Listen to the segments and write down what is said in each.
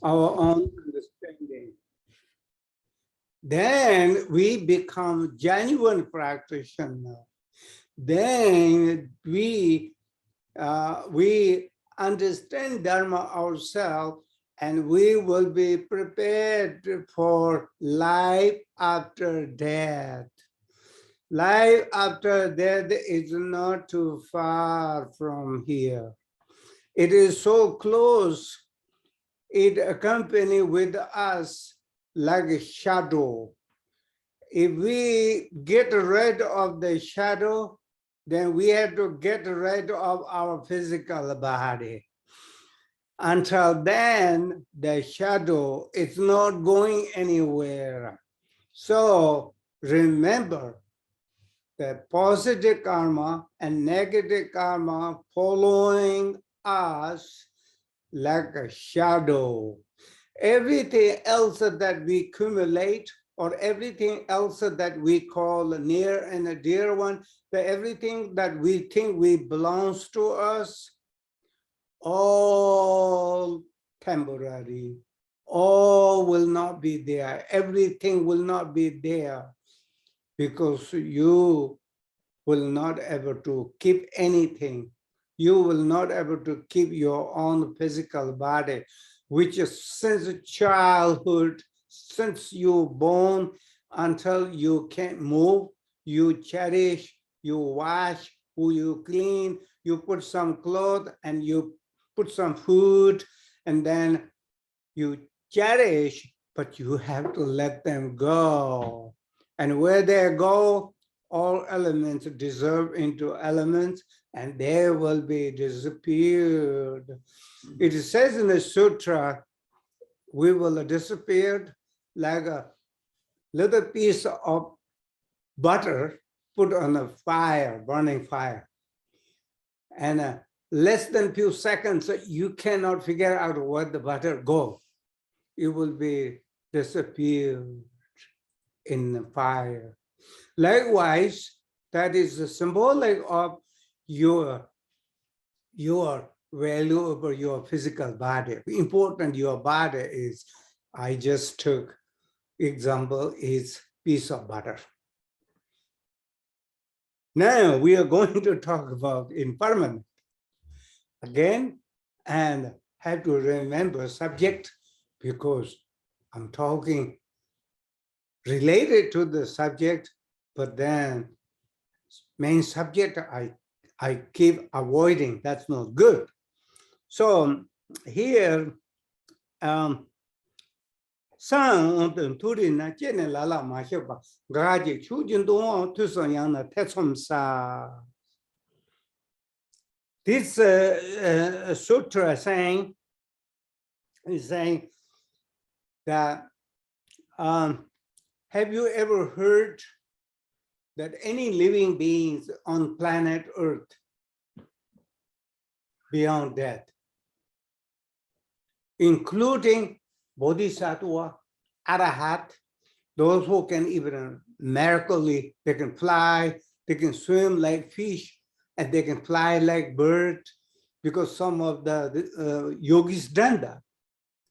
our own understanding. Then we become genuine practitioners. Then we understand Dharma ourselves, and we will be prepared for life after death. Life after death is not too far from here. It is so close. It accompanies with us like a shadow. If we get rid of the shadow, then we have to get rid of our physical body. Until then, the shadow is not going anywhere. So remember that positive karma and negative karma following us like a shadow. Everything else that we accumulate, or everything else that we call near and a dear one, that everything that we think we belongs to us, all temporary, all will not be there. Everything will not be there, because you will not able to keep anything. You will not able to keep your own physical body, which is since childhood, since you born until you can't move, you cherish, you wash, you clean, you put some clothes and you put some food, and then you cherish, but you have to let them go. And where they go, all elements dissolve into elements, and they will be disappeared. It says in the sutra, we will disappear like a little piece of butter put on a fire, burning fire. And less than few seconds, you cannot figure out where the butter goes. It will be disappeared in the fire. Likewise, that is symbolic of your value over your physical body. Important your body is, I just took example, is piece of butter. Now we are going to talk about impermanence again, and have to remember subject, because I'm talking related to the subject, but then main subject I keep avoiding. That's not good. So here, sang on turi na jene lala ma sheba gaji chujin do to son yang na tetsom sa. This sutra is saying that have you ever heard that any living beings on planet Earth beyond death, including Bodhisattva, Arahat, those who can even miraculously, they can fly, they can swim like fish, and they can fly like bird, because some of the yogis done that,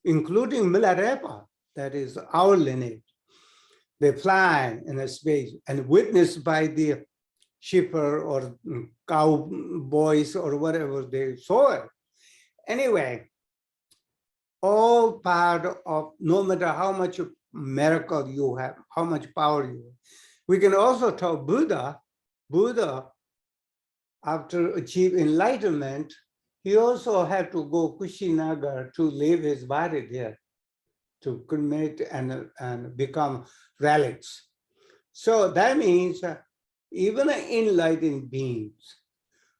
including Milarepa, that is our lineage. They fly in a space and witnessed by the shepherd or cowboys or whatever they saw it. Anyway, all part of, no matter how much miracle you have, how much power you have. We can also talk Buddha. Buddha, after achieve enlightenment, he also had to go Kushinagar to leave his body there, to commit and become relics. So that means even enlightened beings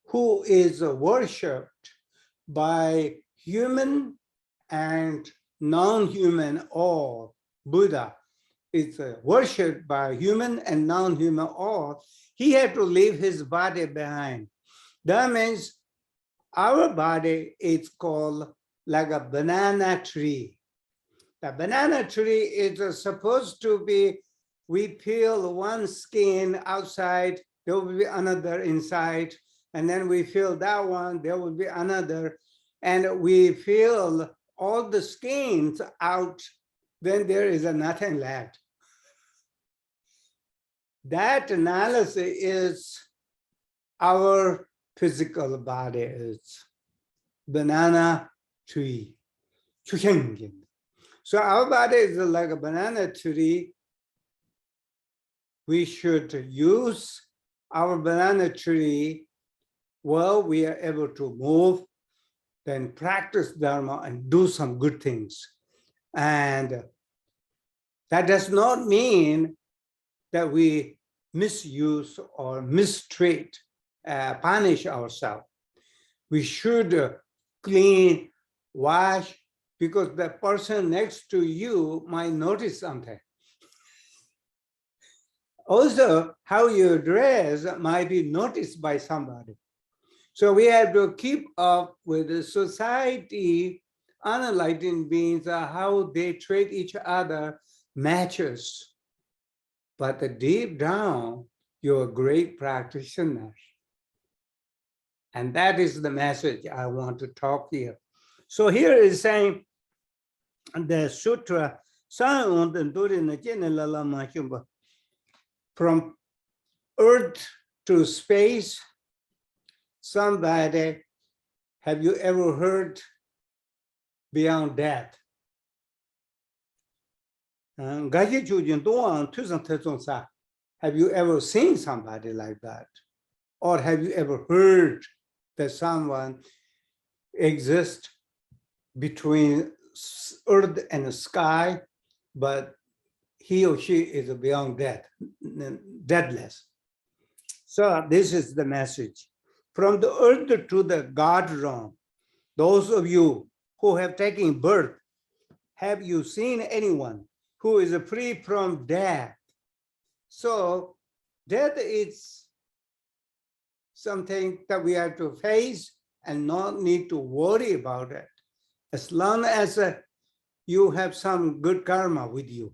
who is worshipped by human and non-human, or Buddha is worshipped by human and non-human, or he had to leave his body behind. That means our body is called like a banana tree. The banana tree is supposed to be, we peel one skin outside, there will be another inside, and then we peel that one, there will be another, and we peel all the skins out, then there is nothing left. That analysis is our physical body is banana tree. So our body is like a banana tree. We should use our banana tree while we are able to move, then practice Dharma and do some good things. And that does not mean that we misuse or mistreat, punish ourselves. We should clean, wash, because the person next to you might notice something. Also, how you dress might be noticed by somebody. So we have to keep up with the society, unenlightened beings, how they treat each other matches. But deep down, you're a great practitioner. And that is the message I want to talk here. So here is saying the sutra, from earth to space. Somebody, have you ever heard beyond death? Have you ever seen somebody like that? Or have you ever heard that someone exists between earth and the sky, but he or she is beyond death, deathless? So this is the message. From the earth to the God realm, those of you who have taken birth, have you seen anyone who is free from death? So death is something that we have to face and not need to worry about it. As long as you have some good karma with you,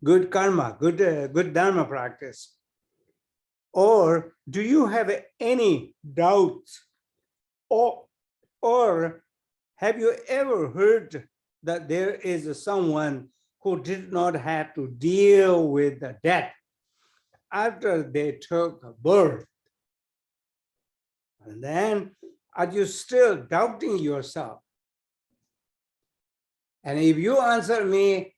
good karma, good dharma practice. Or do you have any doubts? Or have you ever heard that there is someone who did not have to deal with the death after they took birth? And then are you still doubting yourself? And if you answer me,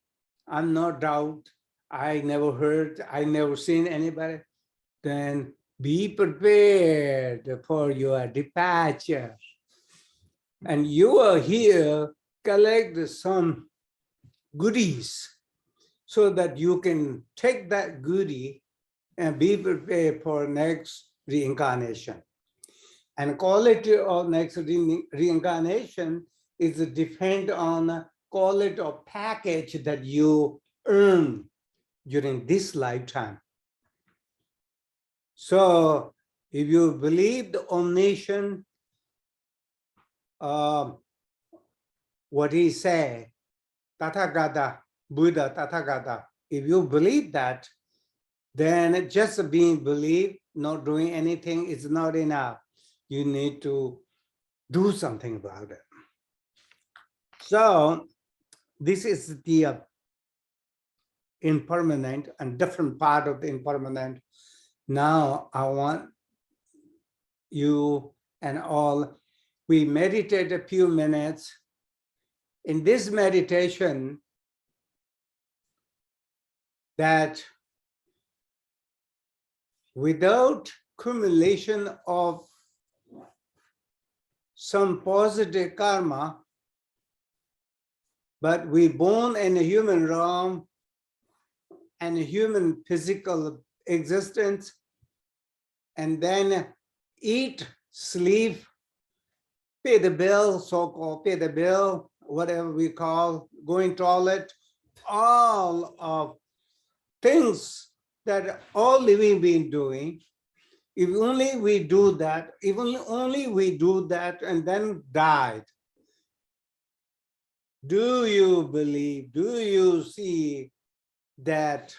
I'm no doubt, I never heard, I never seen anybody, then be prepared for your departure. And you are here, collect some goodies so that you can take that goodie and be prepared for next reincarnation. And quality of next reincarnation is depend on quality of package that you earn during this lifetime. So if you believe the omniscient, what he said, Tathagata, Buddha, Tathagata, if you believe that, then just being believed, not doing anything is not enough. You need to do something about it. So this is the impermanent and different part of the impermanent. Now I want you and all, we meditate a few minutes. In this meditation, that without accumulation of some positive karma, but we born in a human realm and a human physical existence, and then eat, sleep, pay the bill, so-called pay the bill, whatever we call, going toilet, all of things that all living beings doing. If only we do that, if only we do that and then died. Do you believe, do you see that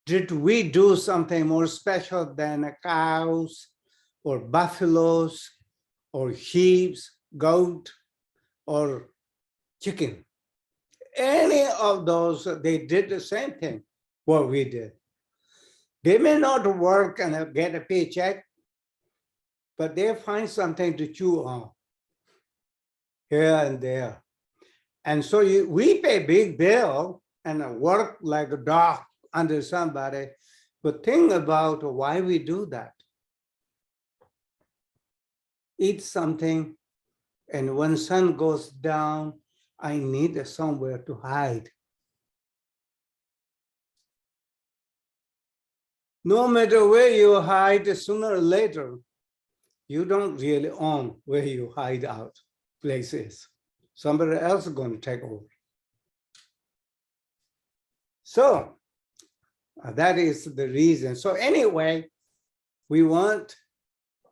did we do something more special than cows or buffaloes or sheep goat, or chicken. Any of those, they did the same thing, what we did. They may not work and get a paycheck, but they find something to chew on here and there. And so we pay big bill and work like a dog under somebody, but think about why we do that. Eat something, and when sun goes down, I need somewhere to hide. No matter where you hide, sooner or later, you don't really own where you hide out places. Somebody else is going to take over. So that is the reason. So anyway, we want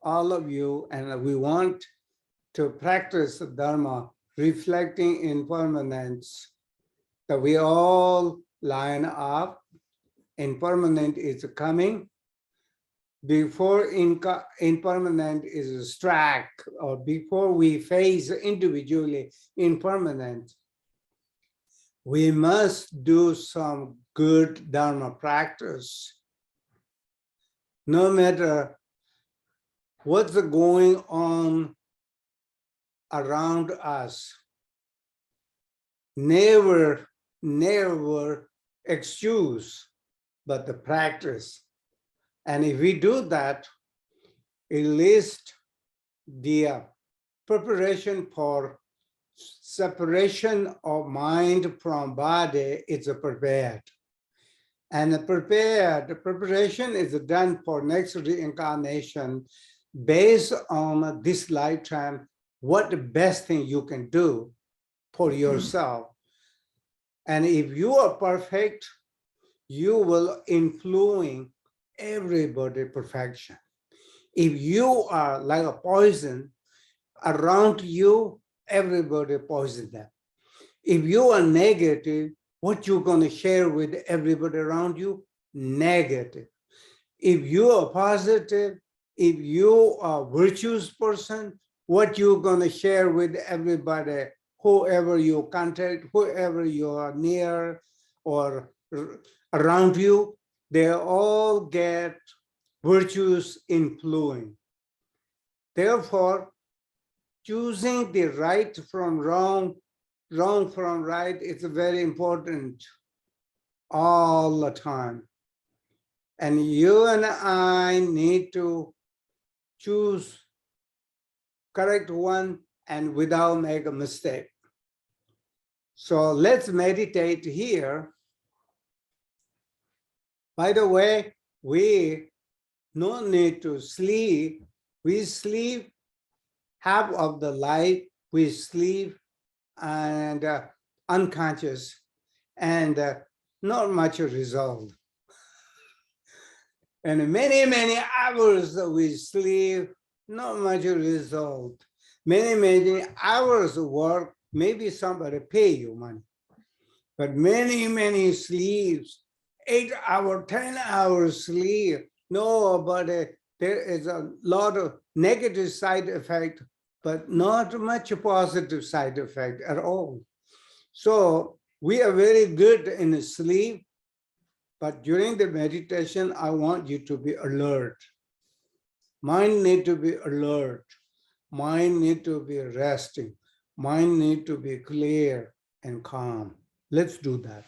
all of you, and we want to practice Dharma, reflecting impermanence, that we all line up. Impermanent is coming. Before impermanent is struck, or before we face individually impermanent, we must do some good Dharma practice. No matter what's going on around us, never excuse, but the practice. And if we do that, at least the preparation for separation of mind from body is prepared. And the preparation is done for next reincarnation based on this lifetime, what the best thing you can do for yourself. And if you are perfect, you will influence everybody perfection. If you are like a poison, around you, everybody poison them. If you are negative, what you're going to share with everybody around you? Negative. If you are positive, if you are a virtuous person, what you're going to share with everybody, whoever you contact, whoever you are near or around you, they all get virtuous influence. Therefore, choosing the right from wrong, wrong from right is very important all the time. And you and I need to choose correct one and without make a mistake. So let's meditate here. By the way, we no need to sleep. We sleep half of the life, we sleep and unconscious, and not much result. And many hours we sleep, not much result. Many hours of work, maybe somebody pay you money. But many sleeps, 8 hours, 10 hours sleep. No, but there is a lot of negative side effect, but not much positive side effect at all. So we are very good in sleep, but during the meditation, I want you to be alert. Mind need to be alert. Mind need to be resting. Mind need to be clear and calm. Let's do that.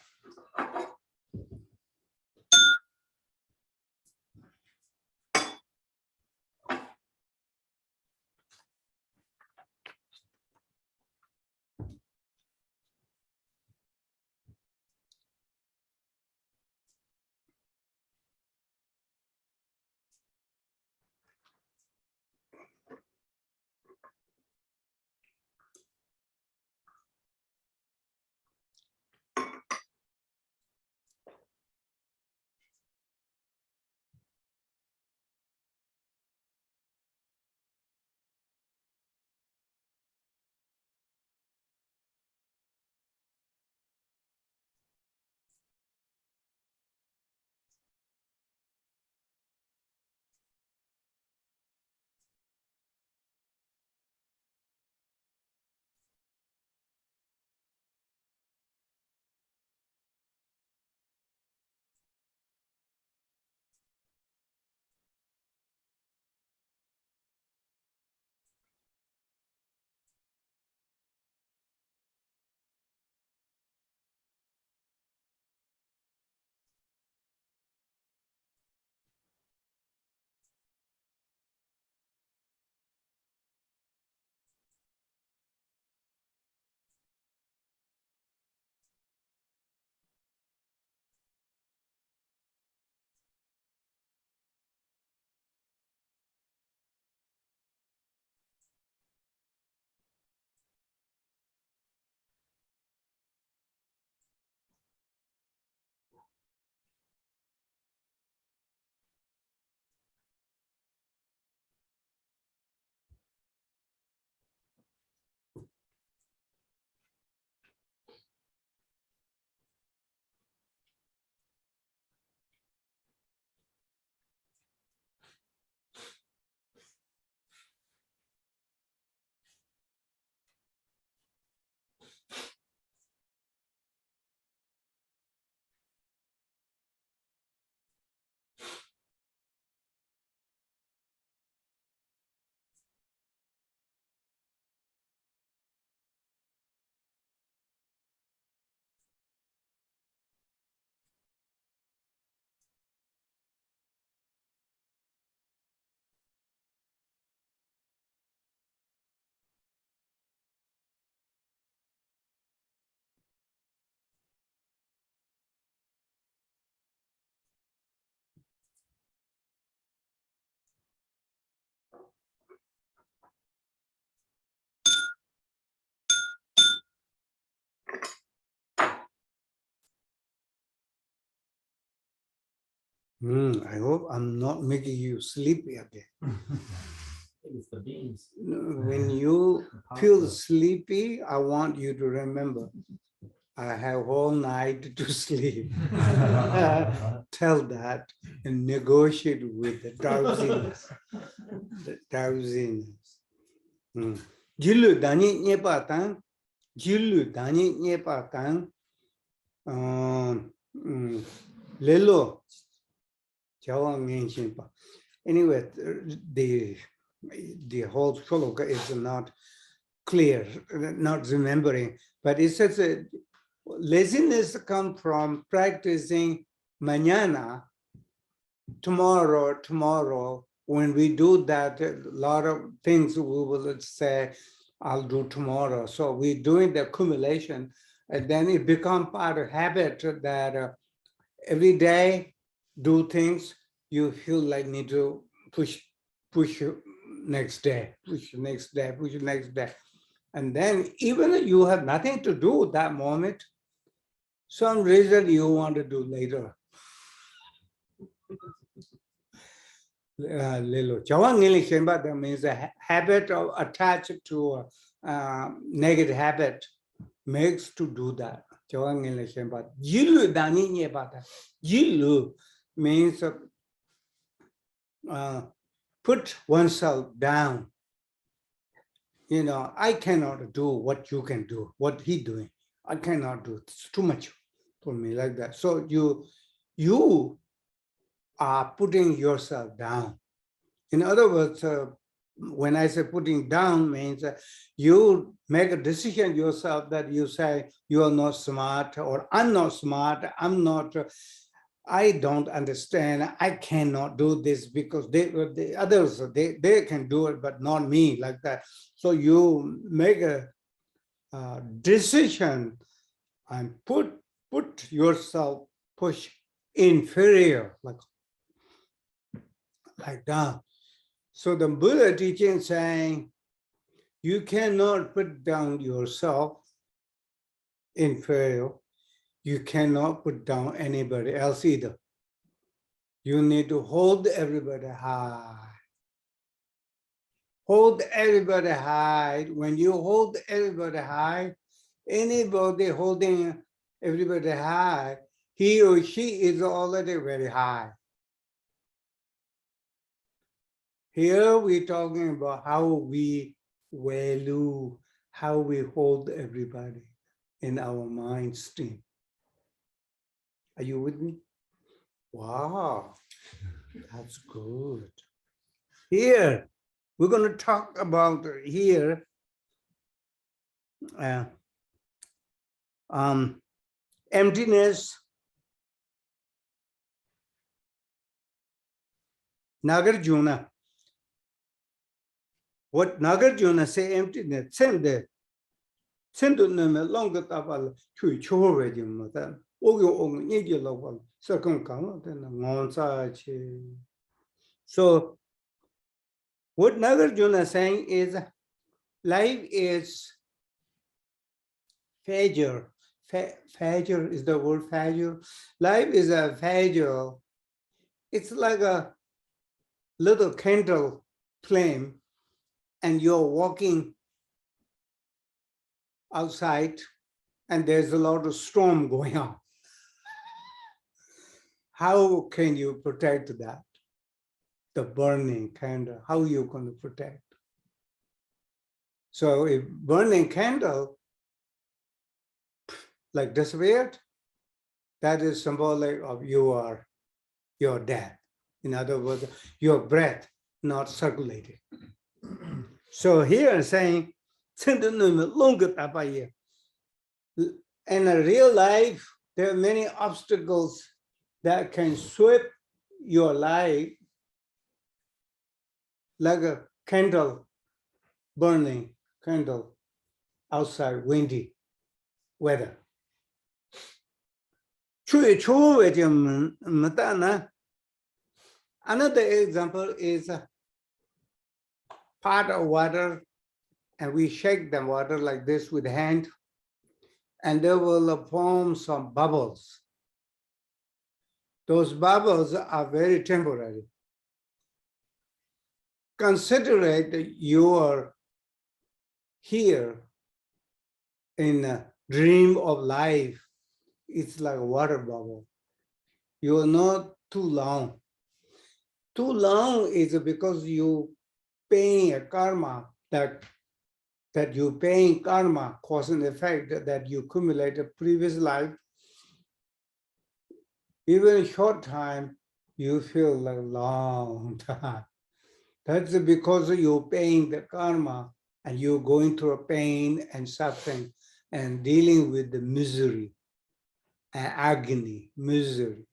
I hope I'm not making you sleepy again. It's the beans. When you feel sleepy, I want you to remember, I have all night to sleep. Tell that and negotiate with the drowsiness. The drowsiness. Jilu dani nyepa tang, jilu dani nyepa tang, lelo jawang ngin pa. Anyway, the whole shloka is not clear, not remembering, but it says that laziness comes from practicing mañana, tomorrow. When we do that, a lot of things we will say, I'll do tomorrow. So we're doing the accumulation, and then it becomes part of habit that every day do things you feel like need to push next day, push next day, push next day. And then even if you have nothing to do that moment, some reason you want to do later. Lilo. That means a habit of attached to a negative habit makes to do that. Jilu dani nyebata. Jilu means put oneself down. You know, I cannot do what you can do, what he doing. I cannot do. It's too much for me like that. So you are putting yourself down. In other words, when I say putting down means you make a decision yourself that you say you are not smart, or I'm not smart, I'm not, I don't understand, I cannot do this because the others, they can do it, but not me, like that. So you make a decision and put yourself, push inferior, like that. So the Buddha teaching saying, you cannot put down yourself inferior. You cannot put down anybody else either. You need to hold everybody high. Hold everybody high. When you hold everybody high, anybody holding everybody high, he or she is already very high. Here we're talking about how we value, how we hold everybody in our mind stream. Are you with me? Wow, that's good. Here, we're going to talk about here emptiness. Nagarjuna. What Nagarjuna say emptiness? Send the name longer tapal chui chore jimata. So what Nagarjuna is saying is life is failure. Failure is the word failure. Life is a failure. It's like a little candle flame, and you're walking outside and there's a lot of storm going on. How can you protect that? The burning candle, how are you going to protect? So if burning candle like disappeared, that is symbolic of your death. In other words, your breath not circulating. So here I'm saying, in a real life, there are many obstacles that can sweep your life like a candle, burning candle outside, windy weather. Another example is a pot of water, and we shake the water like this with hand, and there will form some bubbles. those bubbles are very temporary. Consider it you are here in a dream of life. It's like a water bubble. You are not too long. Too long is because you paying a karma that you paying karma, cause and effect that you accumulate a previous life. Even a short time, you feel like a long time. That's because you're paying the karma and you're going through pain and suffering and dealing with the misery and agony, misery.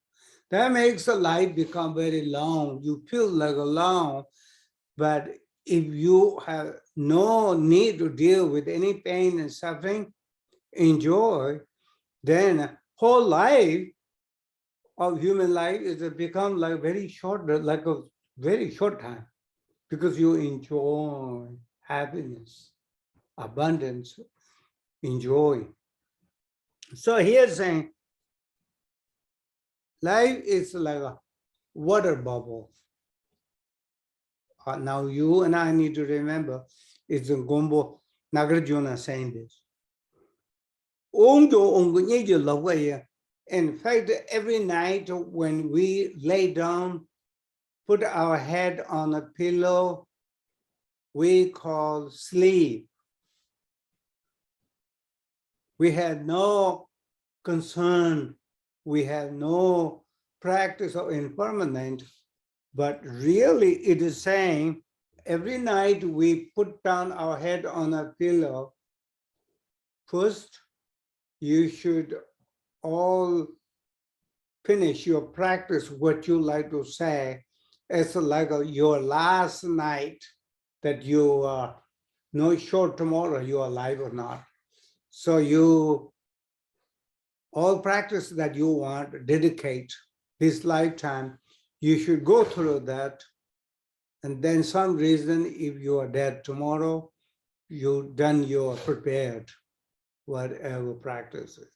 That makes the life become very long. You feel like a long, but if you have no need to deal with any pain and suffering, enjoy, then whole life of human life is become like very short, like a very short time, because you enjoy happiness, abundance, enjoy. So here's saying, life is like a water bubble. Now you and I need to remember, it's Gombo Nagarjuna saying this. In fact, every night when we lay down, put our head on a pillow, we call sleep. We had no concern, we have no practice of impermanence, but really it is saying every night we put down our head on a pillow. First, you should all finish your practice, what you like to say. It's like your last night that you are not sure tomorrow you are alive or not. So you all practice that you want, dedicate this lifetime, you should go through that. And then some reason, if you are dead tomorrow, you done your prepared, whatever practices.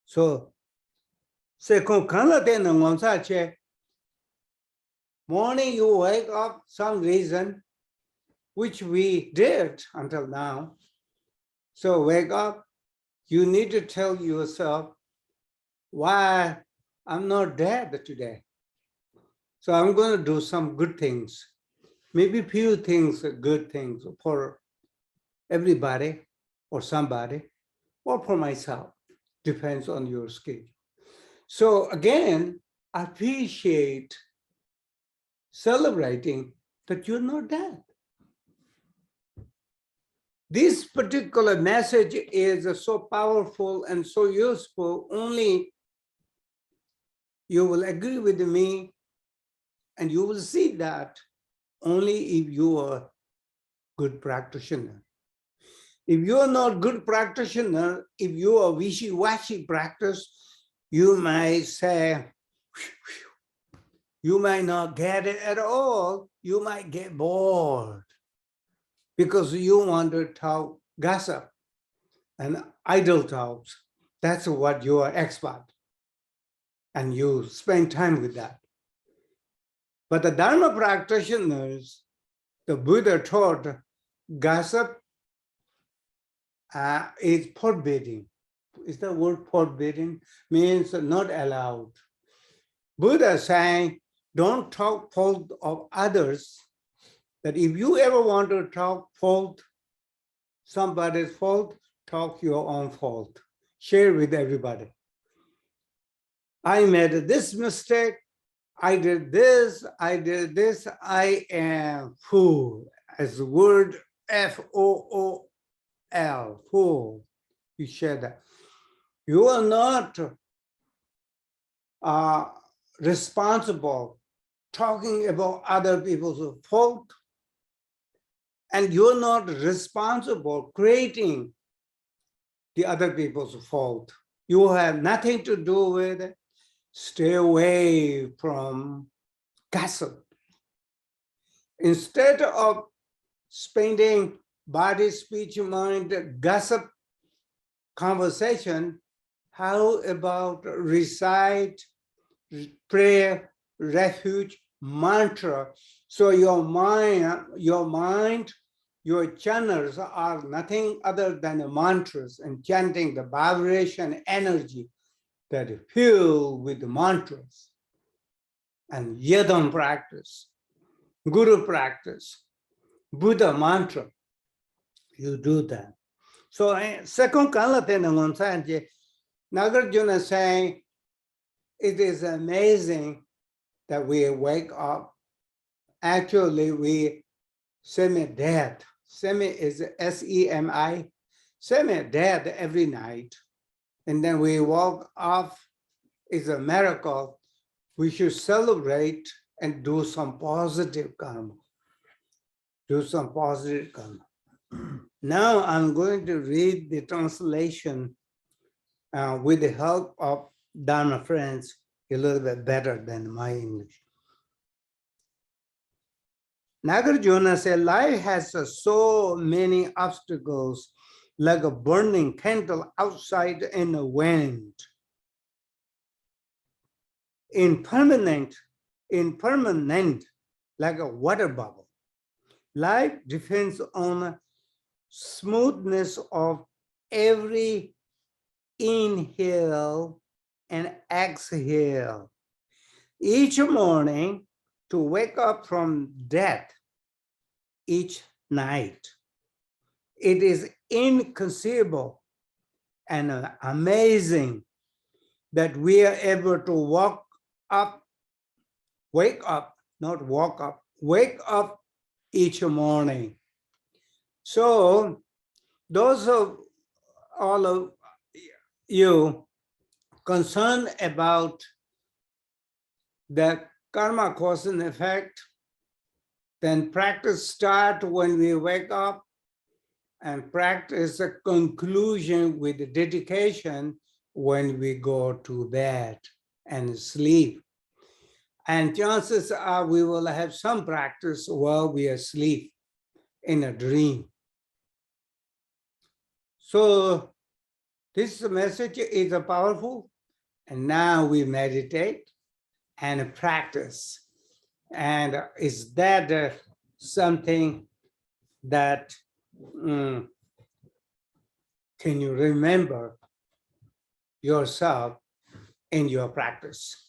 So, morning you wake up, some reason, which we did until now. So wake up, you need to tell yourself why I'm not dead today. So I'm going to do some good things, maybe few things, good things for everybody or somebody, or for myself, depends on your schedule. So again, appreciate celebrating that you're not dead. This particular message is so powerful and so useful, only you will agree with me and you will see that only if you are good practitioner. If you are not good practitioner, if you are wishy-washy practice, you might say, you might not get it at all. You might get bored because you want to talk gossip and idle talks. That's what you are expert. And you spend time with that. But the Dharma practitioners, the Buddha taught gossip is forbidden. Is the word forbidden? Means not allowed. Buddha saying, don't talk fault of others. That if you ever want to talk fault, somebody's fault, talk your own fault. Share with everybody. I made this mistake. I did this. I am fool. As the word F-O-O-L, fool. You share that. You are not responsible talking about other people's fault, and you're not responsible creating the other people's fault. You have nothing to do with it. Stay away from gossip. Instead of spending body, speech, mind, gossip conversation, how about recite, prayer, refuge, mantra? So your mind, your channels are nothing other than mantras and chanting the vibration energy that is filled with the mantras. And yadam practice, guru practice, Buddha mantra, you do that. So second kalate nangon sanje, Nagarjuna saying, it is amazing that we wake up. Actually, we semi-dead. Semi is S-E-M-I, semi-dead every night. And then we walk off. It's a miracle. We should celebrate and do some positive karma. Do some positive karma. Now I'm going to read the translation with the help of Dharma friends a little bit better than my English. Nagarjuna said, life has so many obstacles like a burning candle outside in the wind. Impermanent, like a water bubble. Life depends on smoothness of every inhale and exhale. Each morning to wake up from death, each night. It is inconceivable and amazing that we are able to wake up, not walk up, wake up each morning. So those of all of you concerned about the karma cause and effect, then practice start when we wake up and practice a conclusion with the dedication when we go to bed and sleep. And chances are we will have some practice while we are asleep in a dream. So this message is powerful, and now we meditate and practice. And is that something that can you remember yourself in your practice?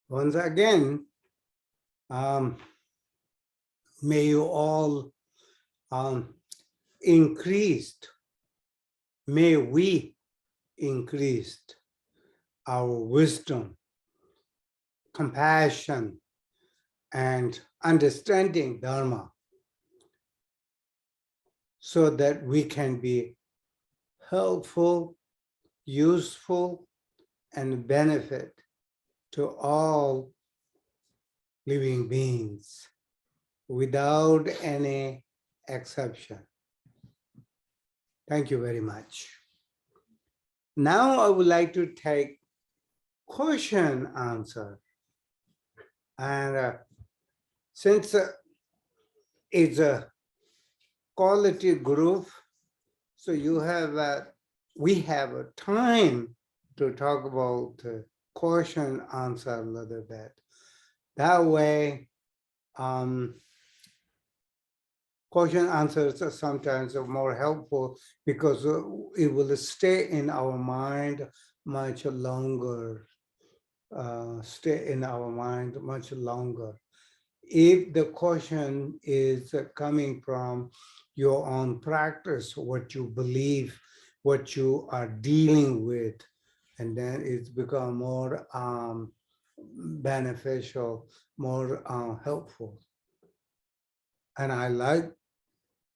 Once again, may you all increased, may we increased our wisdom, compassion, and understanding Dharma so that we can be helpful, useful, and benefit to all living beings without any exception. Thank you very much. Now I would like to take question answer. And since it's a quality group, so you have we have a time to talk about question answer a little bit. That way, question answers are sometimes more helpful because it will stay in our mind much longer. Stay in our mind much longer. If the question is coming from your own practice, what you believe, what you are dealing with, and then it's become more beneficial, more helpful. And I like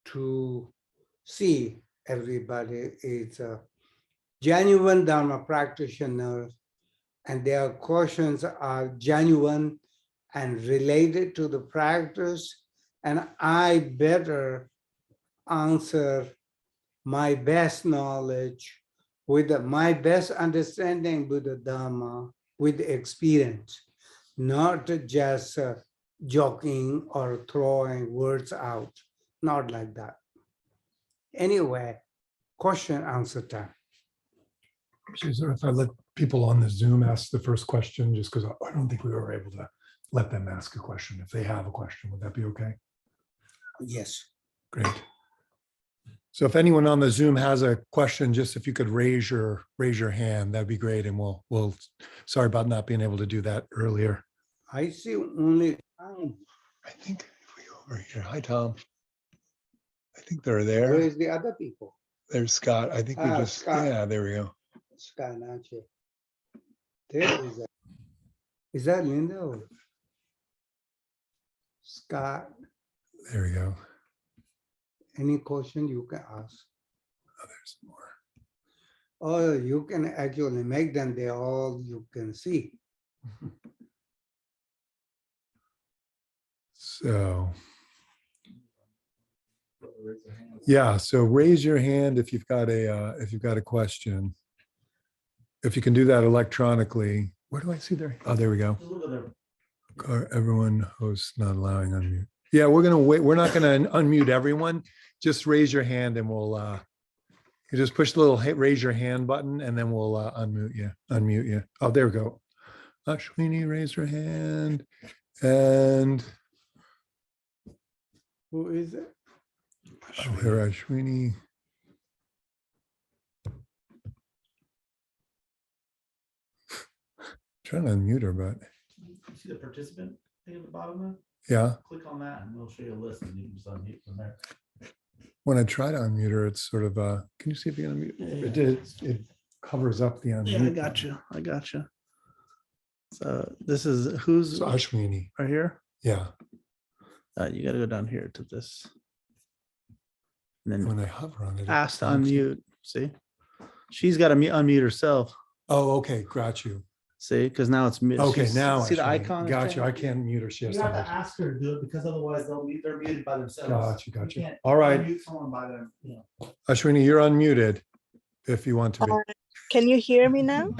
to see everybody is a genuine Dharma practitioner, and their questions are genuine and related to the practice, and I better answer my best knowledge with my best understanding with the Dharma, with experience, not just joking or throwing words out, not like that. Anyway, question answer time. Is there, if I let people on the Zoom ask the first question, just because I don't think we were able to let them ask a question. If they have a question, would that be okay? Yes. Great. So if anyone on the Zoom has a question, just if you could raise your hand, that'd be great. And we'll sorry about not being able to do that earlier. I see only Tom. I think if we go over here, hi Tom. I think they're there. Where's the other people? There's Scott. I think we just Scott. yeah, there we go. Scott, Nachi. There is that. Is that Linda or Scott? There we go. Any question you can ask? Oh, there's more. Or you can actually make them, they all you can see. So yeah, so raise your hand if you've got a question. If you can do that electronically. Where do I see there? Oh, there we go. Everyone hosts not allowing unmute. Yeah, we're gonna wait. We're not gonna unmute everyone. Just raise your hand and we'll you just push the little raise your hand button and then we'll unmute you. Oh, there we go. Ashwini raised her hand. And Who is it? oh, here, Ashwini. Trying to unmute her, but You see the participant thing at the bottom there? yeah. Click on that and we'll show you a list and you can just unmute from there. When I try to unmute her, it's sort of can you see if you can unmute? It covers up the unmute. Yeah, I got you. So this is who's So Ashwini. right here. Yeah. You got to go down here to this. And then When I hover on it. ask to unmute. See, she's got to unmute herself. Oh, okay. Got you. See, because now it's muted. Okay, now see the Ashwini, icon. is got you. I changed? can't mute her. She has You have to to. ask her to do it because otherwise they're muted by themselves. Got you. can't All right. Mute someone by them, you know. Ashwini, you're unmuted if you want to be. Can you hear me now?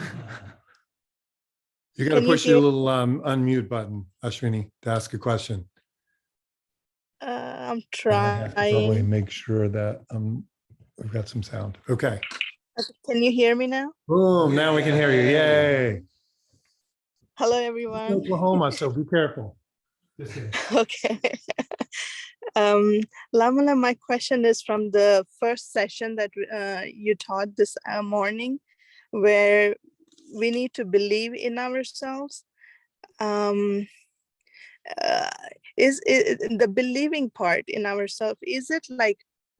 You got to Can you push your hear- little unmute button, Ashwini, to ask a question. I'm And I have to probably trying. make sure that we've got some sound. Okay. Can you hear me now? Boom. Now we can hear you. Yay. Hello, everyone. Oklahoma, so be careful. Just kidding. Okay. Lamala, my question is from the first session that you taught this morning, where we need to believe in ourselves. um, uh, is the believing part in ourselves, is it like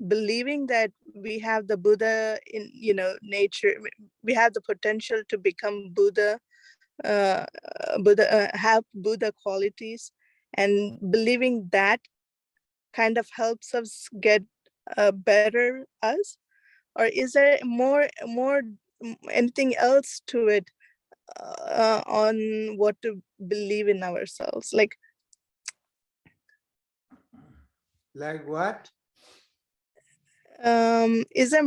believing that we have the Buddha in, nature, we have the potential to become Buddha, have Buddha qualities, and believing that kind of helps us get a better us? Or is there anything else to it, on what to believe in ourselves? Like, Like what? is there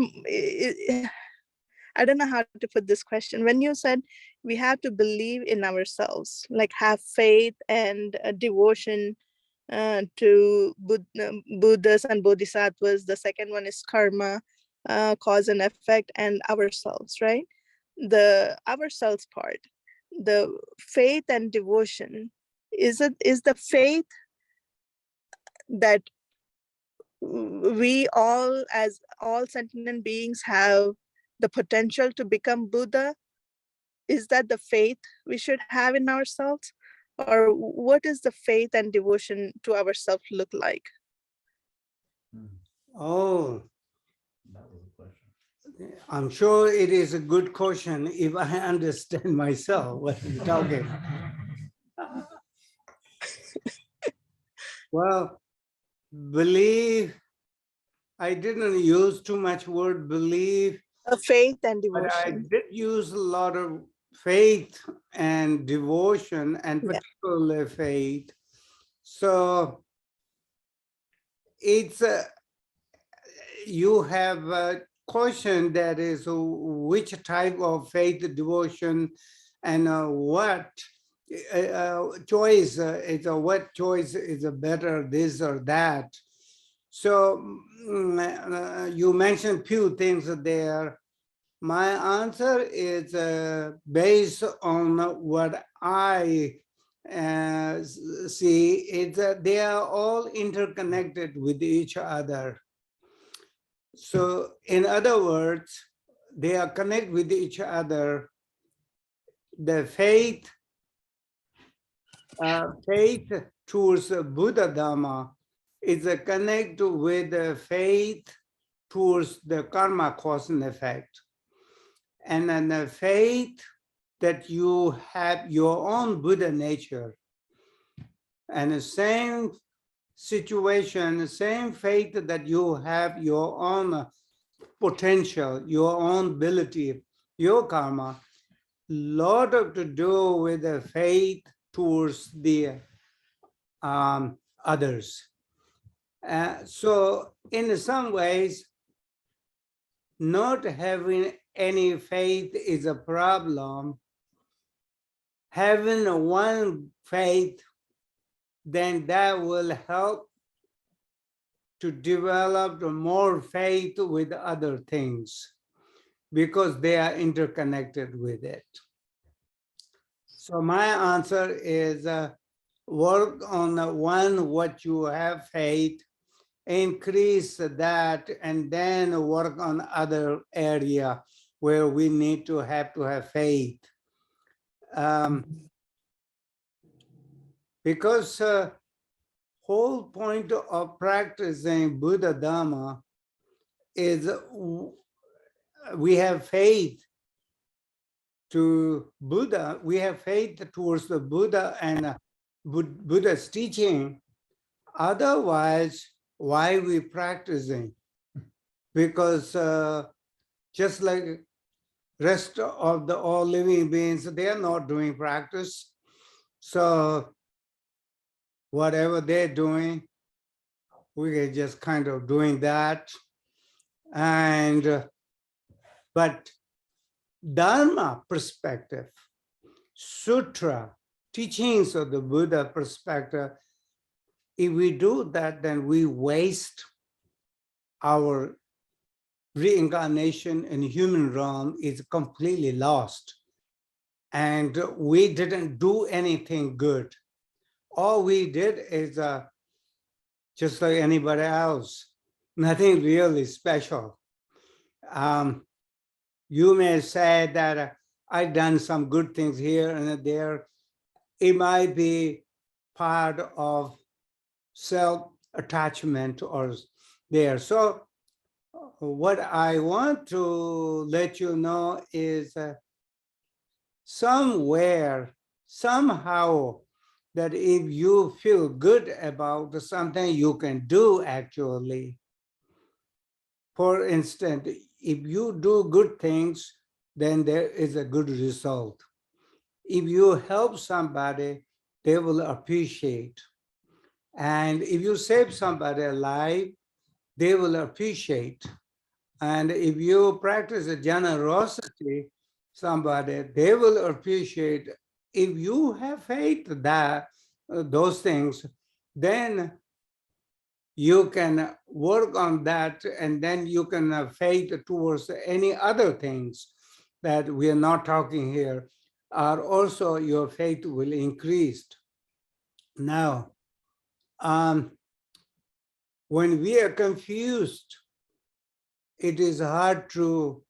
I don't know how to put this question. When you said we have to believe in ourselves, like have faith and devotion to Buddhas and Bodhisattvas. The second one is karma, cause and effect, and ourselves, right? The ourselves part, the faith and devotion, is the faith that we all, as all sentient beings, have the potential to become Buddha? Is that the faith we should have in ourselves? Or what is the faith and devotion to ourselves look like? Oh, That was a question. I'm sure it is a good question if I understand myself what you're talking. Well, believe, I didn't use too much word believe, Faith and but I devotion. did use a lot of faith and devotion, and Yeah. particularly faith. So it's you have a question that is which type of faith devotion and what choice is what choice is a better this or that. So you mentioned few things there. My answer is based on what I see. It's they are all interconnected with each other. So in other words, they are connected with each other. The faith towards Buddha Dhamma is a connect with the faith towards the karma cause and effect. And then the faith that you have your own Buddha nature. And the same situation, the same faith that you have your own potential, your own ability, your karma, lot of to do with the faith towards the others. So in some ways, not having any faith is a problem. Having one faith, then that will help to develop more faith with other things because they are interconnected with it. So my answer is work on the one what you have faith, increase that, and then work on other area where we need to have faith. Because whole point of practicing Buddha Dhamma is we have faith to Buddha, we have faith towards the Buddha and Buddha's teaching. Otherwise, why we practicing? Because just like rest of the all living beings, they are not doing practice. So whatever they're doing, we are just kind of doing that. And but Dharma perspective, sutra, teachings of the Buddha perspective, if we do that, then we waste our reincarnation in human realm is completely lost. And we didn't do anything good. All we did is just like anybody else, nothing really special. You may say that I've done some good things here and there, it might be part of self-attachment or there. So what I want to let you know is somewhere, somehow, that if you feel good about something, you can do actually. For instance, if you do good things, then there is a good result. If you help somebody, they will appreciate. And if you save somebody alive, they will appreciate. And if you practice a generosity, somebody, they will appreciate. If you have faith that those things, then you can work on that, and then you can have faith towards any other things that we are not talking here, are also your faith will increase. Now, when we are confused, it is hard to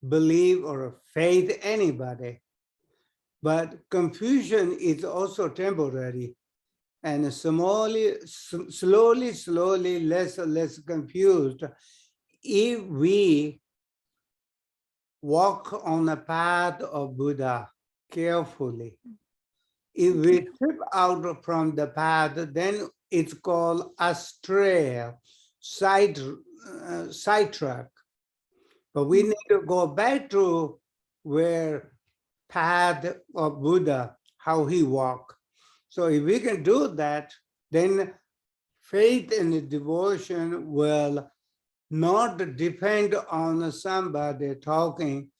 believe or faith anybody. But confusion is also temporary. And slowly, less and less confused. If we walk on the path of Buddha carefully, if we trip out from the path, then it's called astray, sidetrack. But we need to go back to where path of Buddha, how he walked. So if we can do that, then faith and devotion will not depend on somebody talking,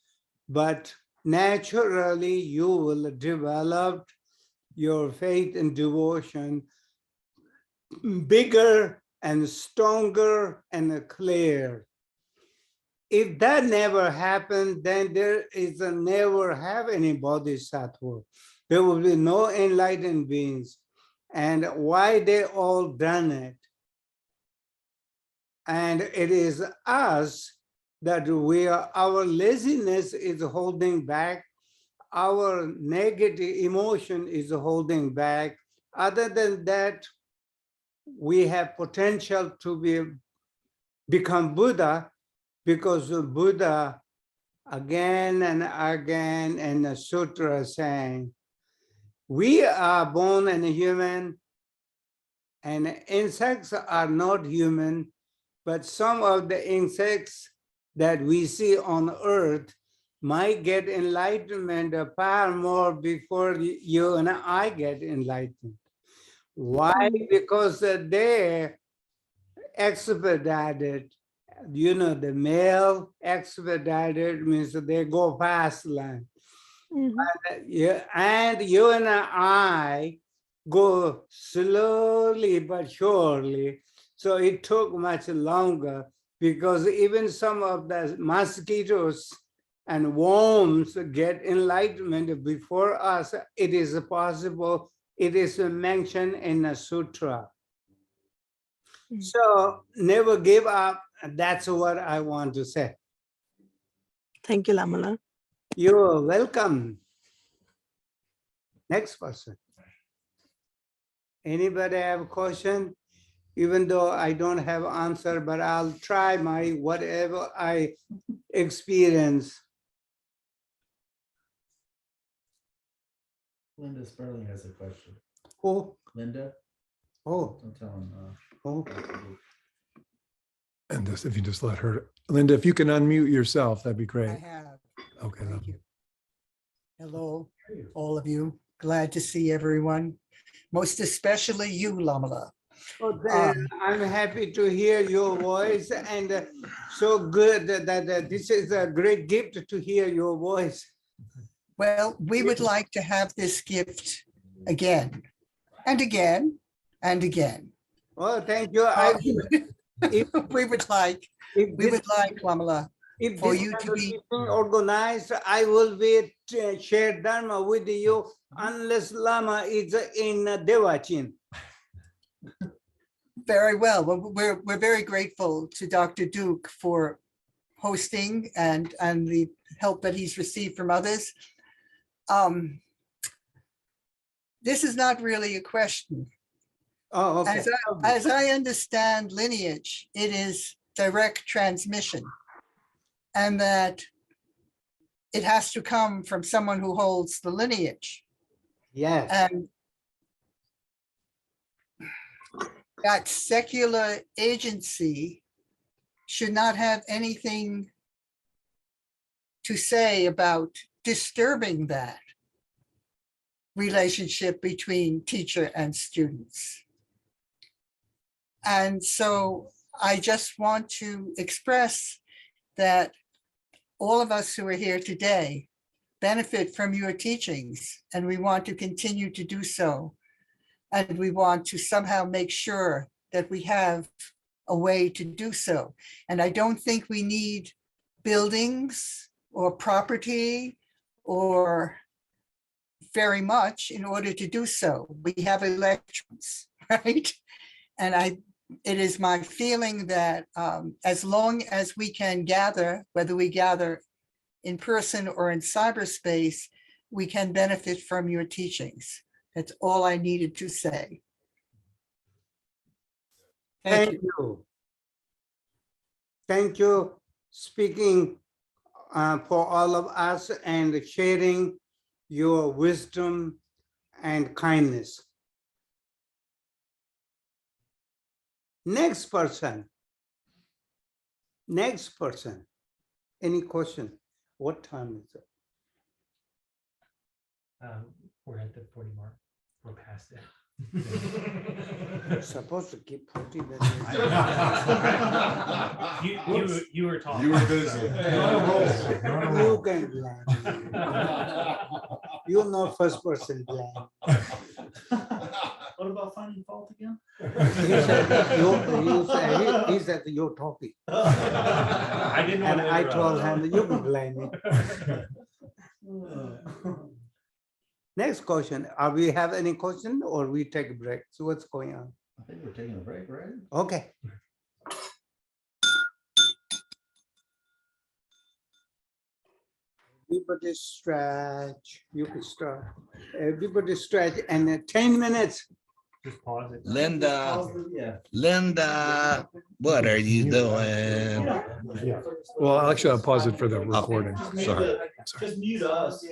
but naturally you will develop your faith and devotion bigger and stronger and clear. If that never happened, then there is a never have any bodhisattva. There will be no enlightened beings. And why they all done it? And it is us that our laziness is holding back, our negative emotion is holding back. Other than that, we have potential to become Buddha, because Buddha again and again in the sutra saying, we are born and human, and insects are not human, but some of the insects that we see on earth might get enlightenment far more before you and I get enlightened. Why? Because they expedited. You know, the male expedited means they go fast line. Yeah, and you and I go slowly but surely. So it took much longer, because even some of the mosquitoes and worms get enlightenment before us. It is possible. It is mentioned in a sutra. So never give up. That's what I want to say. Thank you, Lamala. You're welcome. Next person. Anybody have a question? Even though I don't have answer, but I'll try my whatever I experience. Linda Sperling has a question. Oh, Linda, oh, don't tell him. oh. And this, if you just let her, Linda, if you can unmute yourself, that'd be I great. have. Okay. Thank you. Hello, all of you. Glad to see everyone. Most especially you, Lamala. Oh, then I'm happy to hear your voice, and so good that this is a great gift to hear your voice. Well, we would like to have this gift again and again and again. Oh, thank you. We would like, Lamala, If for this you kind to of be teaching organized, I will be share Dharma with you unless Lama is in Devachin. very well. Well, we're very grateful to Dr. Duke for hosting and the help that he's received from others. this is not really a question. Oh, okay. As I understand lineage, it is direct transmission. And that it has to come from someone who holds the lineage. Yes, And that secular agency should not have anything to say about disturbing that relationship between teacher and students. And so I just want to express that all of us who are here today benefit from your teachings, and we want to continue to do so. And we want to somehow make sure that we have a way to do so. And I don't think we need buildings or property or very much in order to do so. We have elections, right? And it is my feeling that as long as we can gather, whether we gather in person or in cyberspace, we can benefit from your teachings. That's all I needed to say. Thank you. you. Thank you speaking for all of us and sharing your wisdom and kindness. Next person. Next person. Any question? What time is it? We're at the 40 mark. We're past it. You're supposed to keep 40 minutes. You were talking. You were busy. You're on a roll. You're on a roll. You can blame. You're not first person blame. What about finding fault again? He said you're talking. I didn't want And to I interrupt. told him you can blame me. Next question. Are we have any question or we take a break? So what's going on? I think we're taking a break, right? Okay. Everybody stretch. You can start. Everybody stretch and 10 minutes. Just pause it. Linda, Yeah. Linda, what are you doing? Well, actually, I'll pause it for the recording. Sorry. Just mute us.